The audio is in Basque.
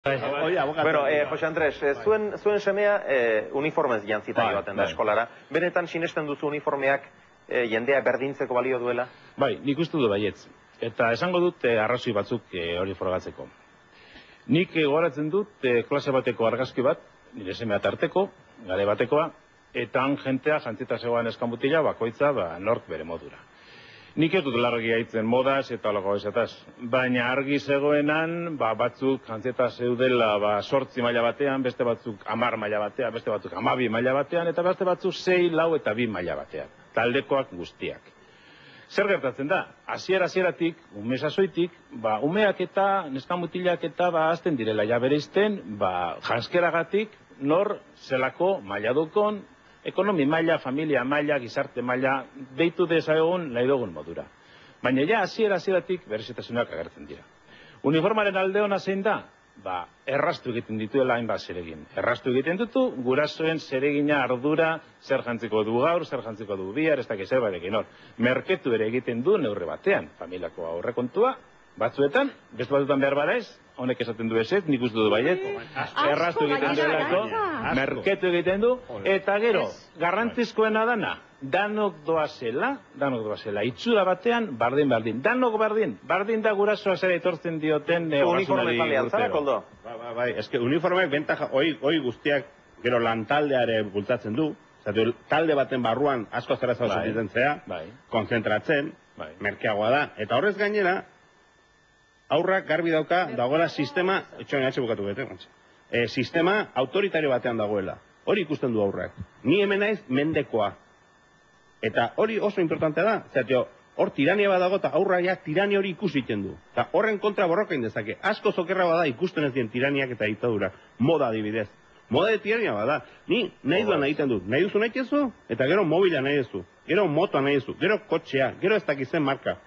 Bueno, Jose Andres, zuen semea uniformez jantzita joaten da eskolara. Benetan sinesten duzu uniformeak jendea berdintzeko balio duela? Bai, nik uste du baietz. Eta esango dut arrazoi batzuk hori frogatzeko. Nik gogoratzen dut klase bateko argazki bat, nire semea tarteko, gare batekoa, eta han jentea jantzita zegoen eskamutila bakoitza nork bere modura. Nik ez dut largi gaitzen modaz eta olago esataz, baina argi zegoenan batzuk jantzita zeudela 8 maila batean, beste batzuk 10 maila batean, beste batzuk 12 maila batean, eta beste batzuk 6, 4 eta 2 maila batean, taldekoak guztiak. Zer gertatzen da? Hasieratik, ume sasoitik, umeak eta neskamutilak eta azten direla ja bereizten, janskeragatik nor zelako maila dukon, ekonomi maila, familia maila, gizarte maila, deitu dezagun nahi dugun modura. Baina ja hasieratik berezitasunak agertzen dira. Uniformaren alde hona zein da? Erraztu egiten dituela hainbat zeregin. Erraztu egiten dutu, gurasoen zeregina ardura zer jantziko du gaur, zer jantziko du bihar, ez dakiz barekin hor. Merketu ere egiten du neurri batean, familiako aurrekontua, batzuetan, beste batzuetan behar bada ez, honek esaten du eset, nik uste du baiet, erraztu egiten duelako, merketu egiten du, eta gero, garrantzizkoena dana, danok doazela, itxura batean, bardin, danok bardin da gurasoa zera etortzen dioten uniforme talean zara, Koldo? Bai, eske uniformeak bentaja, hoi guztiak gero lantaldeare bultzatzen du, talde baten barruan asko zera zau zutitzen zea, konzentratzen, merkeagoa da, eta horrez gainera, aurrak garbi dauka, dagoela sistema, sistema autoritario batean dagoela. Hori ikusten du aurrak. Ni hemen naiz mendekoa. Eta hori oso importantea da. Zertio, hor tirania badago eta aurrak tirania hori ikusiten du. Eta horren kontra borroka indezake. Asko zokerra bada ikusten ez dien tiraniak eta diktadurak. Moda adibidez. Moda de tirania bada. Ni nahi duan egiten dut. Nahi duzu nahi tezu, eta gero mobila nahi duzu. Gero motoa nahi duzu. Gero kotxea. Gero ez dakizen marka.